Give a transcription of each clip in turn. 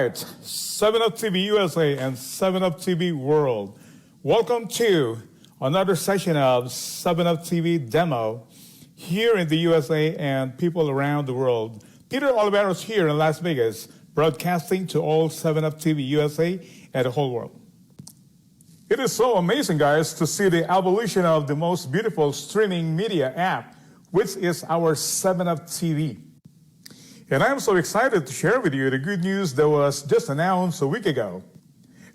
Right, 7up TV USA and 7up TV World. Welcome to another session of 7up TV Demo here in the USA and people around the world. Peter Oliveros here in Las Vegas, broadcasting to all 7up TV USA and the whole world. It is so amazing, guys, to see the evolution of the most beautiful streaming media app, which is our 7up TV. And I'm so excited to share with you the good news that was just announced a week ago.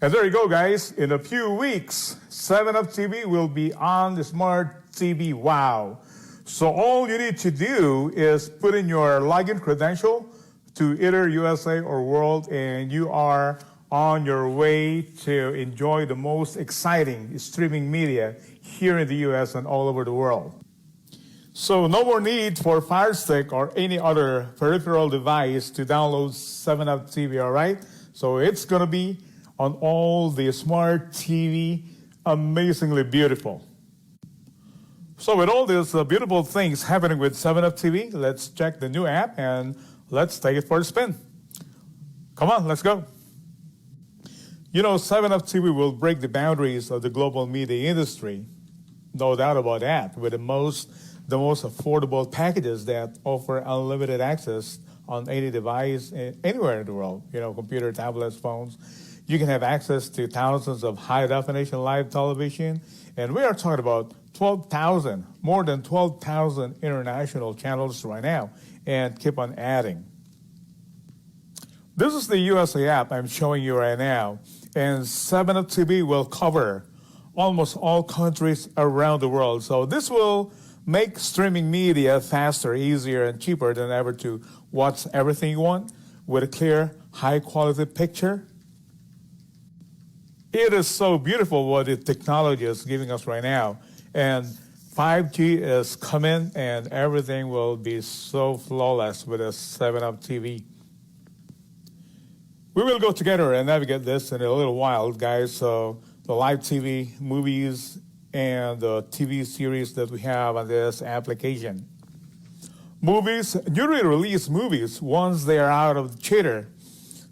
And there you go, guys. In a few weeks, 7up TV will be on the smart TV. Wow. So all you need to do is put in your login credential to either USA or World, and you are on your way to enjoy the most exciting streaming media here in the US and all over the world. So no more need for Fire Stick or any other peripheral device to download 7up TV, all right? So it's going to be on all the smart TV, amazingly beautiful. So with all these beautiful things happening with 7up TV, let's check the new app and let's take it for a spin. Come on, let's go. You know, 7up TV will break the boundaries of the global media industry. No doubt about that, with the most affordable packages that offer unlimited access on any device anywhere in the world, you know, computer, tablets, phones. You can have access to thousands of high-definition live television, and we are talking about 12,000, more than 12,000 international channels right now, and keep on adding. This is the USA app I'm showing you right now, and 7up TV will cover almost all countries around the world. So this will make streaming media faster, easier, and cheaper than ever to watch everything you want with a clear, high-quality picture. It is so beautiful what the technology is giving us right now. And 5G is coming, and everything will be so flawless with a 7up TV. We will go together and navigate this in a little while, guys. So the live TV, movies, and the TV series that we have on this application. Movies, newly released movies, once they are out of the theater,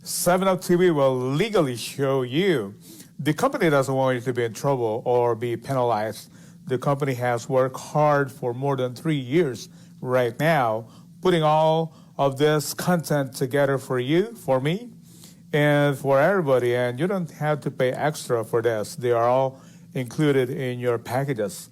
7up TV will legally show you. The company doesn't want you to be in trouble or be penalized. The company has worked hard for more than 3 years right now, putting all of this content together for you, for me, and for everybody. And you don't have to pay extra for this. They are all included in your packages.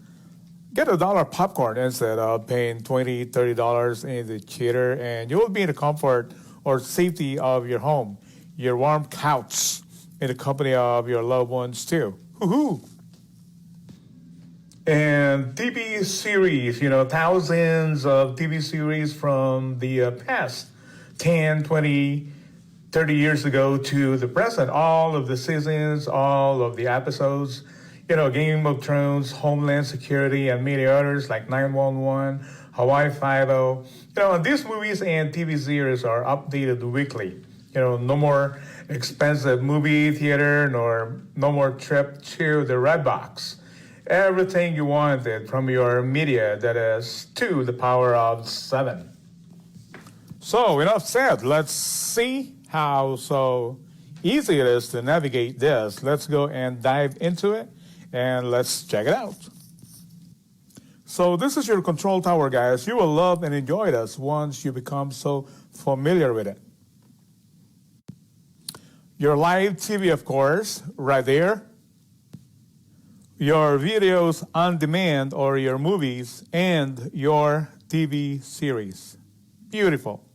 Get $1 popcorn instead of paying $20, $30 in the theater, and you will be in the comfort or safety of your home, your warm couch, in the company of your loved ones too. Woohoo! And TV series, you know, thousands of TV series from the past 10, 20, 30 years ago to the present, all of the seasons, all of the episodes. You know, Game of Thrones, Homeland Security, and many others like 911, Hawaii Five-0. You know, these movies and TV series are updated weekly. You know, no more expensive movie theater, nor no more trip to the Red Box. Everything you wanted from your media, that is to the power of 7. So, enough said. Let's see how so easy it is to navigate this. Let's go and dive into it. And let's check it out. So this is your control tower, guys. You will love and enjoy this once you become so familiar with it. Your live TV, of course, right there. Your videos on demand or your movies and your TV series. Beautiful.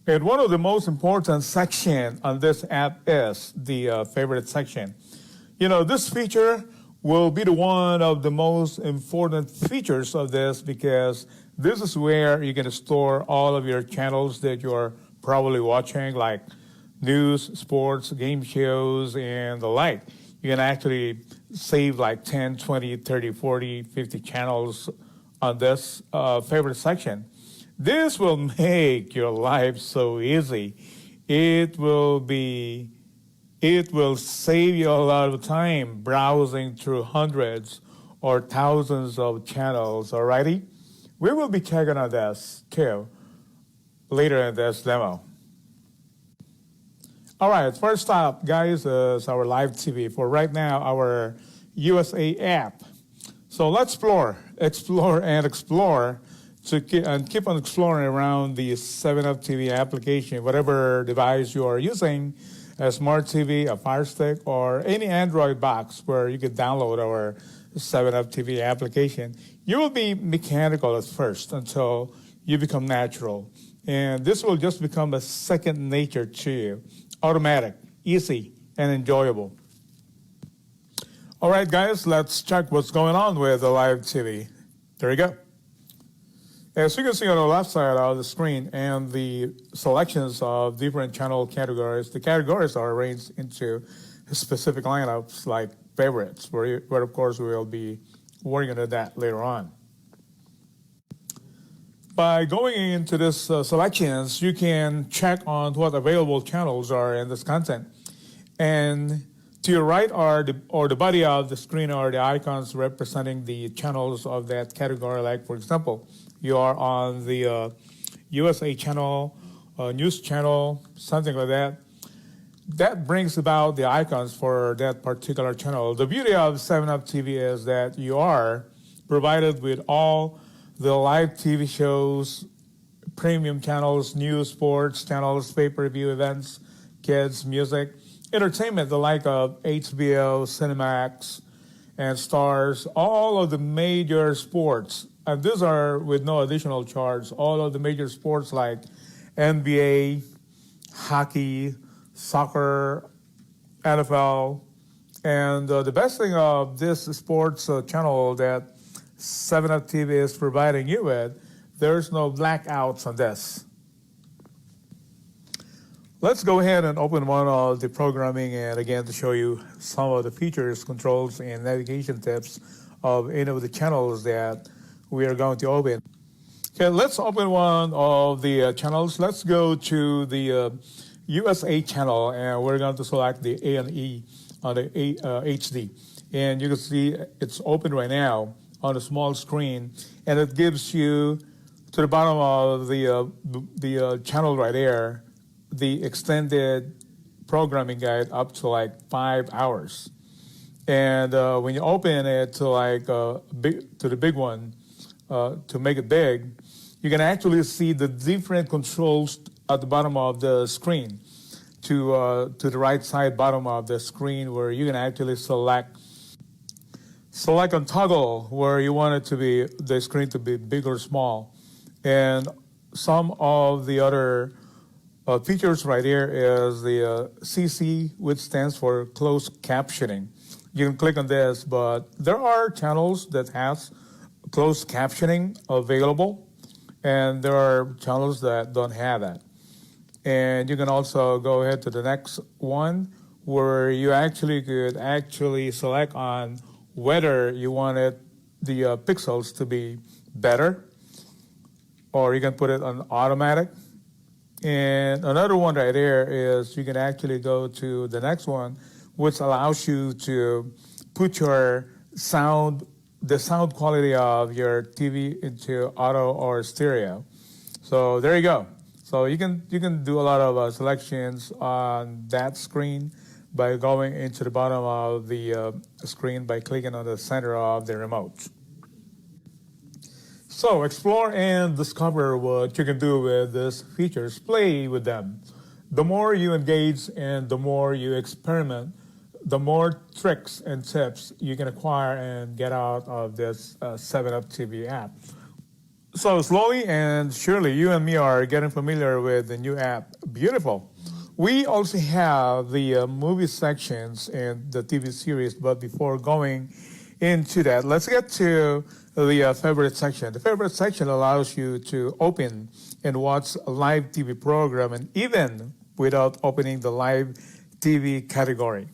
And one of the most important sections on this app is the favorite section. You know, this feature will be one of the most important features of this, because this is where you're going to store all of your channels that you're probably watching, like news, sports, game shows, and the like. You can actually save like 10, 20, 30, 40, 50 channels on this favorite section. This will make your life so easy. It will save you a lot of time browsing through hundreds or thousands of channels, alrighty? We will be checking on this too later in this demo. All right, first up, guys, is our live TV. For right now, our USA app. So let's explore and keep on exploring around the 7up TV application, whatever device you are using, a smart TV, a Fire Stick, or any Android box where you can download our 7up TV application. You will be mechanical at first until you become natural. And this will just become a second nature to you. Automatic, easy, and enjoyable. All right, guys, let's check what's going on with the live TV. There you go. As you can see on the left side of the screen and the selections of different channel categories, the categories are arranged into specific lineups like favorites, where of course we will be working on that later on. By going into this selections, you can check on what available channels are in this content. And to your right are the body of the screen are the icons representing the channels of that category. Like, for example, you are on the USA channel, news channel, something like that. That brings about the icons for that particular channel. The beauty of 7up TV is that you are provided with all the live TV shows, premium channels, news, sports channels, pay-per-view events, kids, music, entertainment, the like of HBO, Cinemax, and Stars, all of the major sports. And these are with no additional charge. All of the major sports like NBA, hockey, soccer, NFL. And the best thing of this sports channel that 7up TV is providing you with, there's no blackouts on this. Let's go ahead and open one of the programming, and again to show you some of the features, controls, and navigation tips of any of the channels that we are going to open. Okay, let's open one of the channels. Let's go to the USA channel, and we're going to select the A&E on the HD. And you can see it's open right now on a small screen, and it gives you to the bottom of the channel right there the extended programming guide up to like 5 hours. And when you open it to like to the big one, to make it big, you can actually see the different controls at the bottom of the screen to the right side bottom of the screen, where you can actually select on toggle where you want it to be, the screen to be big or small. And some of the other features right here is the CC, which stands for closed captioning. You can click on this, but there are channels that has closed captioning available, and there are channels that don't have that. And you can also go ahead to the next one, where you actually could select on whether you wanted the pixels to be better, or you can put it on automatic. And another one right there is you can actually go to the next one, which allows you to put your the sound quality of your TV into auto or stereo. So there you go. So you can do a lot of selections on that screen by going into the bottom of the screen by clicking on the center of the remote. So explore and discover what you can do with these features. Play with them. The more you engage and the more you experiment, the more tricks and tips you can acquire and get out of this 7up TV app. So slowly and surely, you and me are getting familiar with the new app. Beautiful. We also have the movie sections and the TV series, but before going into that, let's get to the favorite section. The favorite section allows you to open and watch a live TV program, and even without opening the live TV category.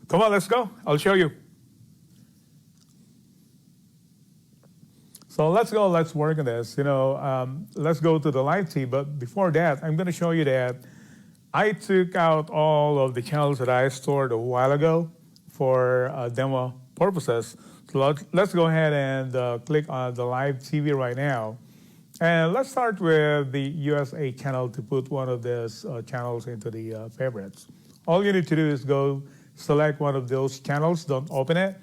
Come on, let's go. I'll show you. So let's go, let's work on this. Let's go to the live TV, but before that, I'm going to show you that I took out all of the channels that I stored a while ago for demo purposes. So let's go ahead and click on the live TV right now. And let's start with the USA channel to put one of those channels into the favorites. All you need to do is go select one of those channels, don't open it,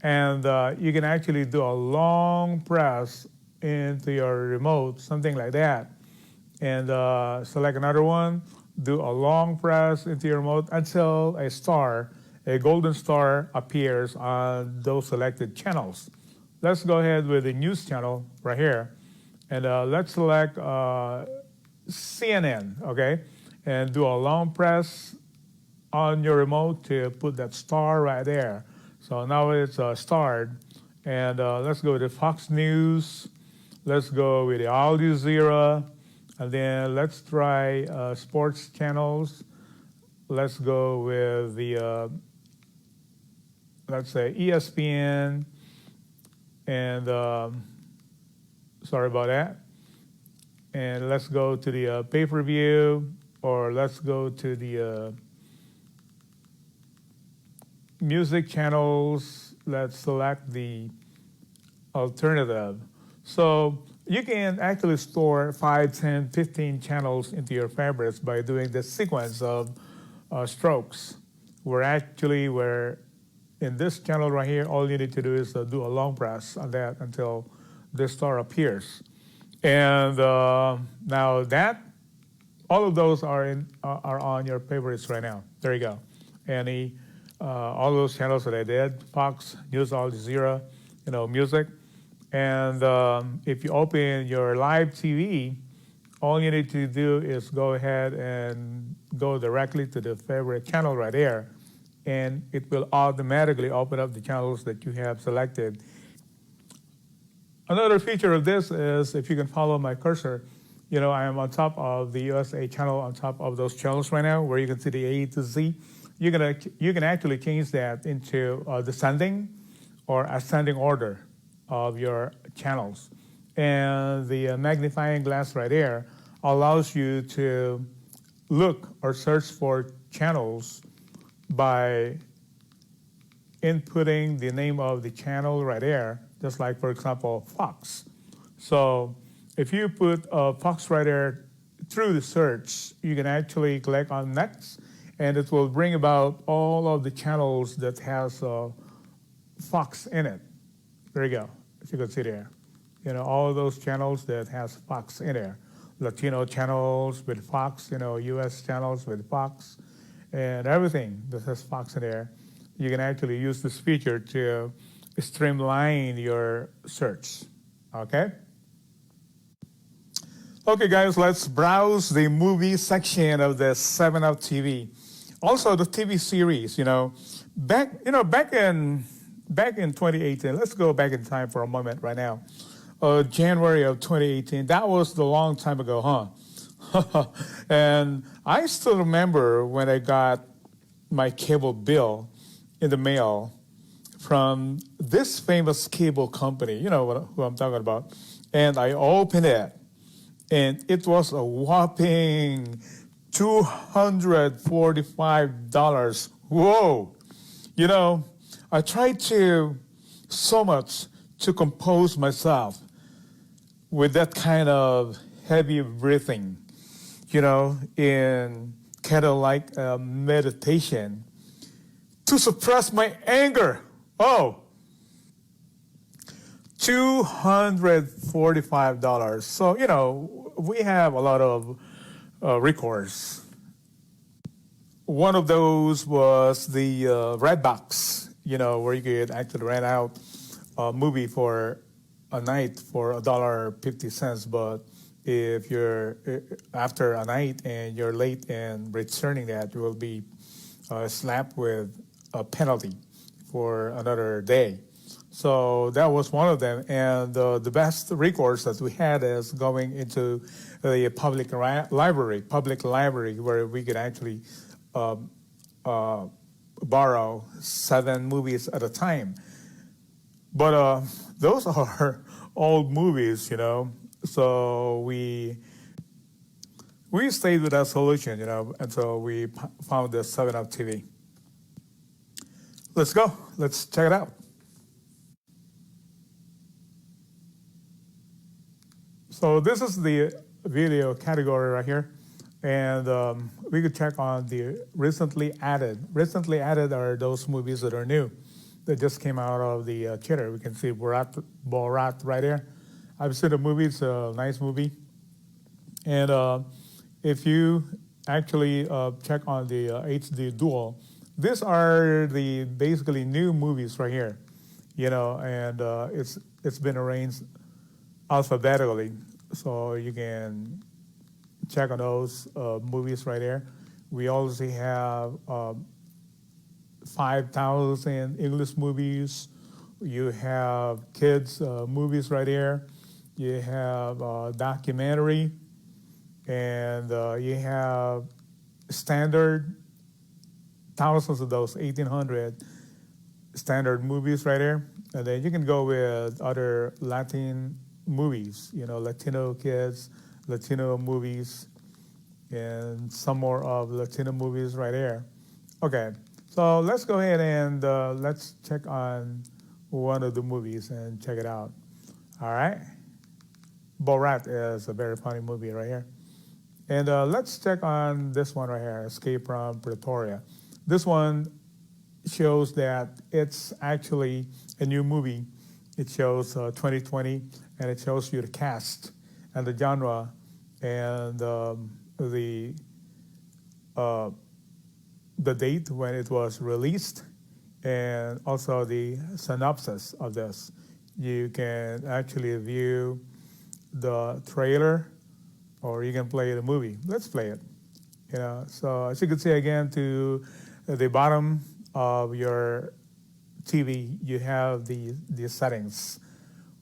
and you can actually do a long press into your remote, something like that, and select another one, do a long press into your remote until a golden star appears on those selected channels. Let's go ahead with the news channel right here. And let's select CNN, okay? And do a long press on your remote to put that star right there. So now it's starred. And let's go to Fox News. Let's go with the Al Jazeera. And then let's try sports channels. Let's go with the, let's say, ESPN. And sorry about that. And let's go to the pay-per-view, or let's go to the music channels. Let's select the alternative. So you can actually store 5, 10, 15 channels into your favorites by doing this sequence of strokes. Where in this channel right here, all you need to do is do a long press on that until this star appears. And now that, all of those are on your favorites right now. There you go. All those channels that I did, Fox, News, Al Jazeera, music. And if you open your live TV, all you need to do is go ahead and go directly to the favorite channel right there, and it will automatically open up the channels that you have selected. Another feature of this is if you can follow my cursor, I am on top of the USA channel, on top of those channels right now, where you can see the A to Z. You can actually change that into descending or ascending order of your channels. And the magnifying glass right there allows you to look or search for channels by inputting the name of the channel right there, just like, for example, Fox. So if you put Fox right there through the search, you can actually click on next, and it will bring about all of the channels that has Fox in it. There you go, if you can see there. All of those channels that has Fox in there. Latino channels with Fox, US channels with Fox, and everything that has Fox in there. You can actually use this feature to streamline your search, okay? Okay, guys, let's browse the movie section of the 7up TV. Also, the TV series, back in 2018. Let's go back in time for a moment right now. January of 2018. That was the long time ago, huh? And I still remember when I got my cable bill in the mail from this famous cable company, who I'm talking about. And I opened it, and it was a whopping $245. Whoa! I tried so much to compose myself with that kind of heavy breathing, in kind of like meditation to suppress my anger. Oh, $245. So, we have a lot of recourse. One of those was the Redbox, where you could actually rent out a movie for a night for $1.50. But if you're after a night and you're late in returning that, you will be slapped with a penalty for another day. So that was one of them. And the best recourse that we had is going into the public library, where we could actually borrow 7 movies at a time. But those are old movies, So we stayed with that solution, until we found the 7up TV. Let's go. Let's check it out. So this is the video category right here. And we could check on the recently added. Recently added are those movies that are new, that just came out of the theater. We can see Borat right there. I've seen the movie. It's a nice movie. And if you actually check on the HD Dual, these are the basically new movies right here, and it's been arranged alphabetically, so you can check on those movies right there. We also have 5,000 English movies. You have kids movies right there. You have documentary, and you have standard, thousands of those 1,800 standard movies right there. And then you can go with other Latin movies, Latino kids, Latino movies, and some more of Latino movies right there. Okay, so let's go ahead and let's check on one of the movies and check it out. All right. Borat is a very funny movie right here. And let's check on this one right here, Escape from Pretoria. This one shows that it's actually a new movie. It shows 2020, and it shows you the cast and the genre and the date when it was released, and also the synopsis of this. You can actually view the trailer, or you can play the movie. Let's play it. So as you can see again, to the bottom of your TV, you have the settings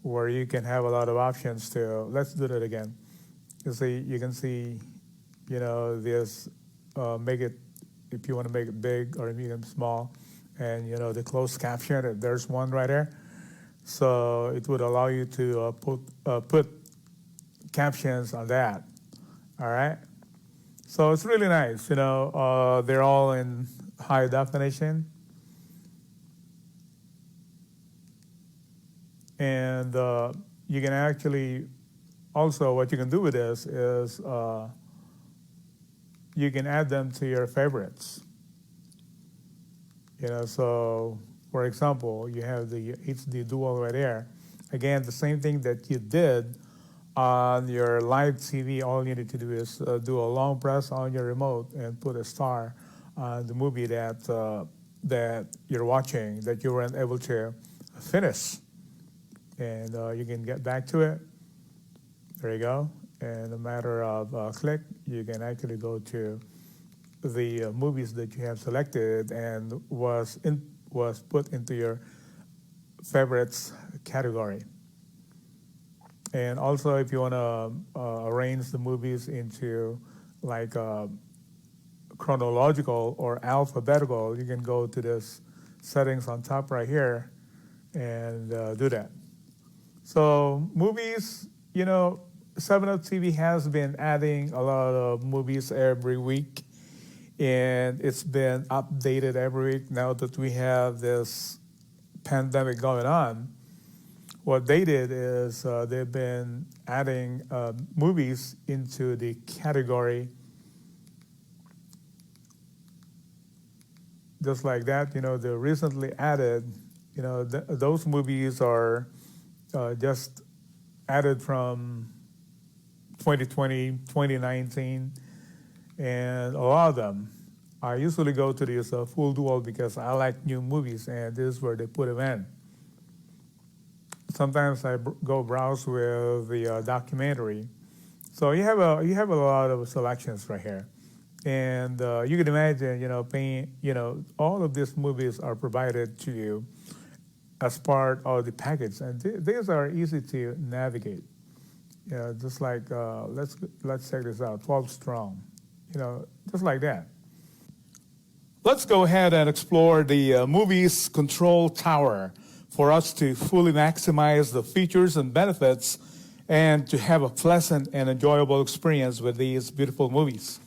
where you can have a lot of options to. Let's do that again. You can see, this, make it, if you want to make it big or medium small, and the closed caption, there's one right there. So it would allow you to put captions on that. All right. So it's really nice. They're all in high definition. And you can actually, also what you can do with this is you can add them to your favorites. So for example, you have the HD Dual right there. Again, the same thing that you did on your live TV. All you need to do is do a long press on your remote and put a star on the movie that you're watching, that you weren't able to finish. And you can get back to it. There you go. And a matter of a click, you can actually go to the movies that you have selected and was put into your favorites category. And also, if you want to arrange the movies into like chronological or alphabetical, you can go to this settings on top right here and do that. So movies, 7up TV has been adding a lot of movies every week, and it's been updated every week now that we have this pandemic going on. What they did is they've been adding movies into the category just like that. The recently added, those movies are just added from 2020, 2019, and a lot of them. I usually go to this full dual because I like new movies, and this is where they put them in. Sometimes I go browse with the documentary. So you have a lot of selections right here, and you can imagine, paying, all of these movies are provided to you as part of the package, and these are easy to navigate. Just like let's check this out, 12 Strong, just like that. Let's go ahead and explore the movie's control tower for us to fully maximize the features and benefits and to have a pleasant and enjoyable experience with these beautiful movies.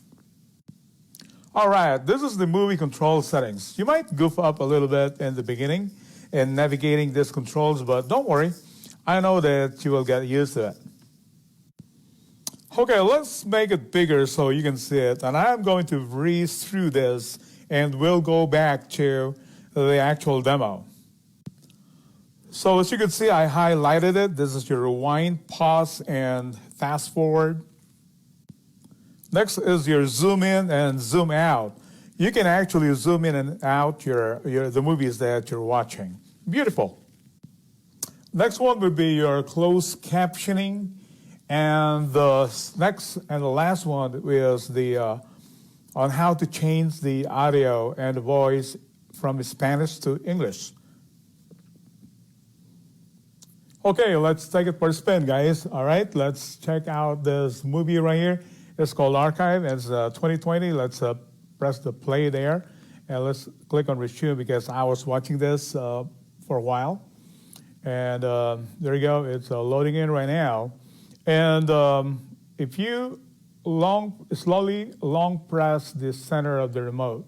All right, this is the movie control settings. You might goof up a little bit in the beginning in navigating these controls, but don't worry. I know that you will get used to it. Okay, let's make it bigger so you can see it. And I'm going to breeze through this and we'll go back to the actual demo. So as you can see, I highlighted it. This is your rewind, pause, and fast forward. Next is your zoom in and zoom out. You can actually zoom in and out the movies that you're watching. Beautiful. Next one would be your closed captioning. And the next and the last one is on how to change the audio and the voice from Spanish to English. Okay, let's take it for a spin, guys. All right, let's check out this movie right here. It's called Archive. It's 2020. Let's press the play there. And let's click on resume because I was watching this for a while. And there you go. It's loading in right now. And if you slowly long press the center of the remote,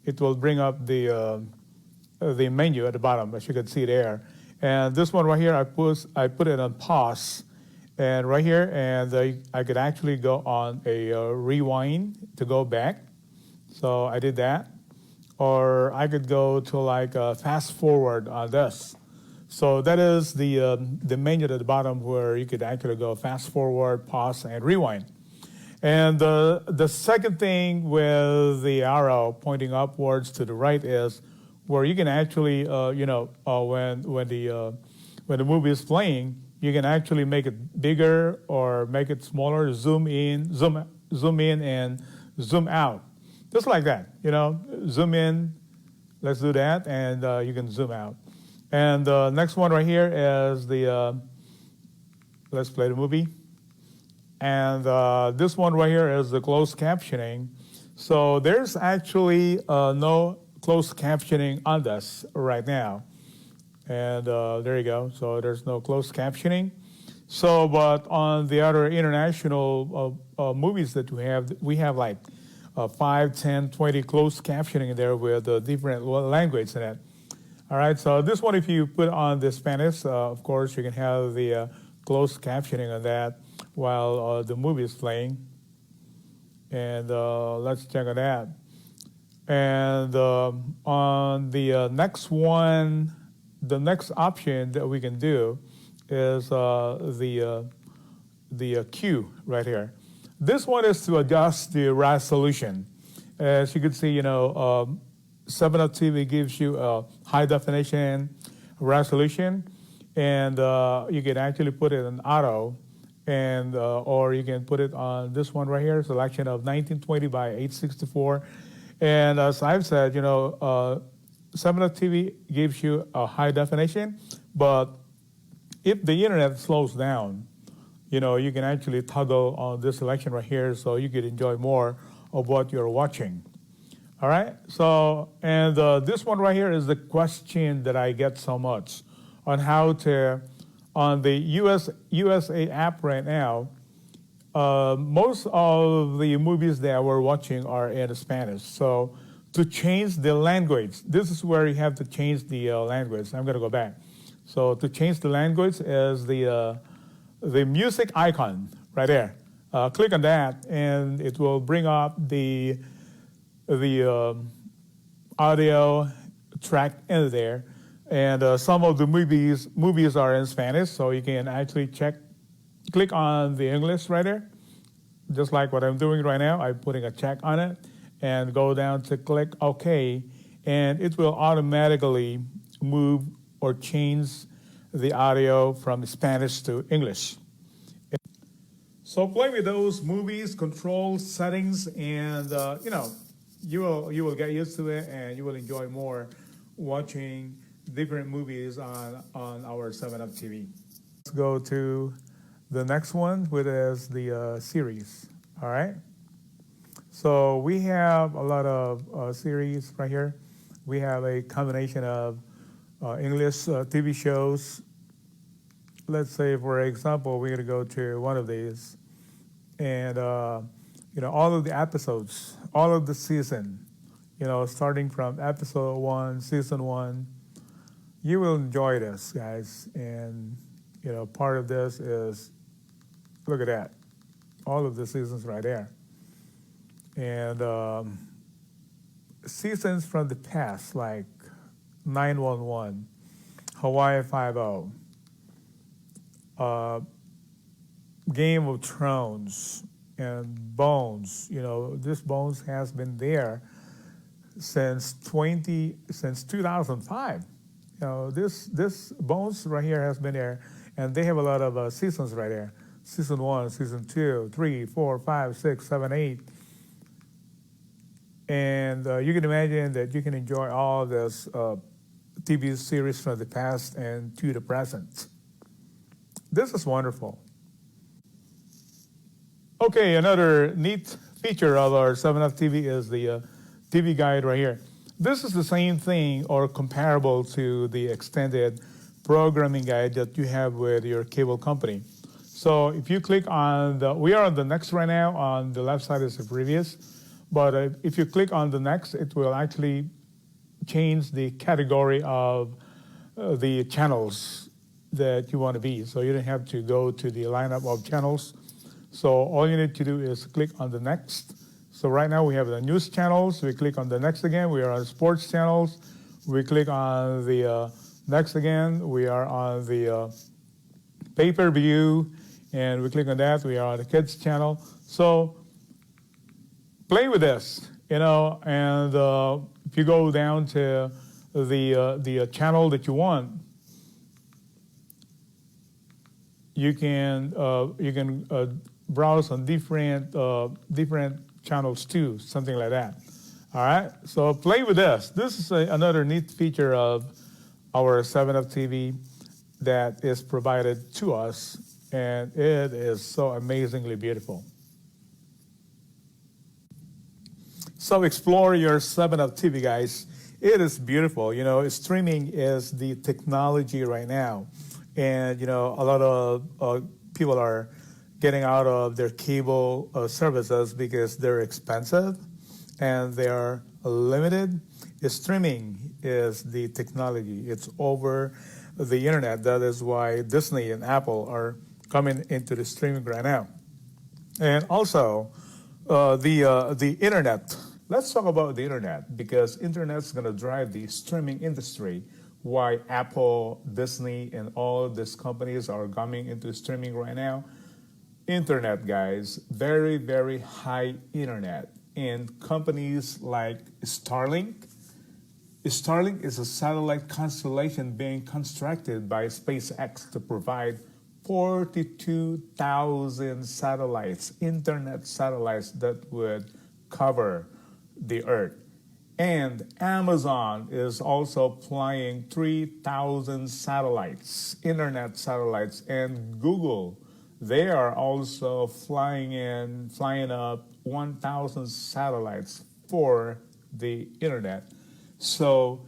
it will bring up the menu at the bottom, as you can see there. And this one right here, I put it on pause, and right here, and I could actually go on a rewind to go back. So I did that, or I could go to like fast forward on this. So that is the menu at the bottom where you could actually go fast forward, pause, and rewind. And the second thing with the arrow pointing upwards to the right is where you can actually, when the movie is playing, you can actually make it bigger or make it smaller, zoom in, and zoom out, just like that. Zoom in. Let's do that, and you can zoom out. And the next one right here is let's play the movie. And this one right here is the closed captioning. So there's actually no closed captioning on this right now. And there you go. So there's no closed captioning. So, but on the other international movies that we have like 5, 10, 20 closed captioning in there with different languages in it. All right, so this one, if you put on the Spanish, of course, you can have the closed captioning on that while the movie is playing. And let's check on that. And on the next one, the next option that we can do is the Q right here. This one is to adjust the resolution. As you can see, 7up TV gives you a high definition resolution, and you can actually put it in auto, and or you can put it on this one right here, selection of 1920 by 864. And as I've said, 7up TV gives you a high definition, but if the internet slows down, you can actually toggle on this selection right here so you could enjoy more of what you're watching. All right, so, and this one right here is the question that I get so much on how to, on the USA app right now, most of the movies that we're watching are in Spanish. So to change the language, this is where you have to change the language. I'm gonna go back. So to change the language is the music icon right there. Click on that and it will bring up the audio track in there, and some of the movies are in Spanish, so you can actually click on the English right there, just like what I'm doing right now. I'm putting a check on it and go down to click OK, and it will automatically move or change the audio from Spanish to English. So play with those movies, control settings, and you will get used to it, and you will enjoy more watching different movies on our 7up TV. Let's go to the next one, which is the series. All right. So we have a lot of series right here. We have a combination of English TV shows. Let's say, for example, we're going to go to one of these, and all of the episodes, all of the season, starting from episode 1, season 1. You will enjoy this, guys. And, part of this is, look at that. all of the seasons right there. And seasons from the past, like 911, Hawaii Five-0, Game of Thrones, and Bones. You know, this Bones has been there since 2005. You know, this Bones right here has been there, and they have a lot of seasons right there. Season 1, Season 2, 3, 4, 5, 6, 7, 8. And you can imagine that you can enjoy all this TV series from the past and to the present. This is wonderful. Okay, another neat feature of our 7up TV is the TV guide right here. This is the same thing or comparable to the extended programming guide that you have with your cable company. So if you click on we are on the next right now. On the left side is the previous. But if you click on the next, it will actually change the category of the channels that you want to be. So you don't have to go to the lineup of channels. So all you need to do is click on the next. So right now we have the news channels. We click on the next again. We are on sports channels. We click on the next again. We are on the pay-per-view. And we click on that. We are on the kids channel. So play with this, you know, and if you go down to the channel that you want, you can browse on different channels too, something like that. All right, so play with this. This is another neat feature of our 7up TV that is provided to us, and it is so amazingly beautiful. So explore your 7up TV, guys. It is beautiful. You know, streaming is the technology right now. And, you know, a lot of people are getting out of their cable services because they're expensive and they are limited. Streaming is the technology. It's over the internet. That is why Disney and Apple are coming into the streaming right now. And also, the internet. Let's talk about the internet, because internet's going to drive the streaming industry. Why Apple, Disney, and all these companies are coming into streaming right now. Internet, guys, very, very high internet. And companies like Starlink. Starlink is a satellite constellation being constructed by SpaceX to provide 42,000 satellites, internet satellites that would cover the earth. And Amazon is up flying 3,000 satellites, internet satellites, and Google, they are also flying up 1,000 satellites for the internet. So,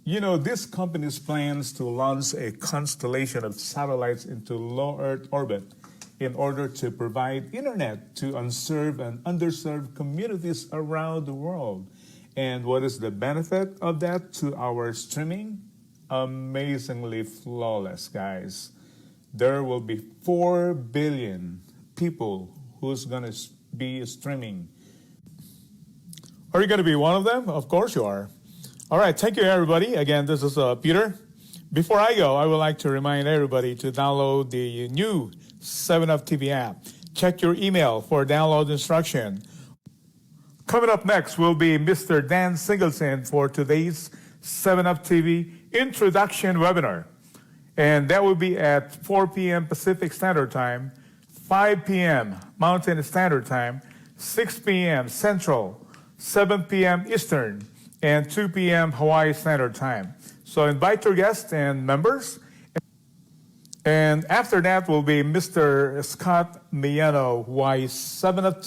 this company's plans to launch a constellation of satellites into low Earth orbit in order to provide internet to unserved and underserved communities around the world. And what is the benefit of that to our streaming? Amazingly flawless, guys. There will be 4 billion people who's going to be streaming. Are you going to be one of them? Of course you are. All right, thank you, everybody. Again, this is Peter. Before I go, I would like to remind everybody to download the new 7up TV app. Check your email for download instruction. Coming up next will be Mr. Dan Singleton for today's 7up TV introduction webinar. And that will be at 4 p.m. Pacific Standard Time, 5 p.m. Mountain Standard Time, 6 p.m. Central, 7 p.m. Eastern, and 2 p.m. Hawaii Standard Time. So invite your guests and members. And after that will be Mr. Scott Miano, why 7up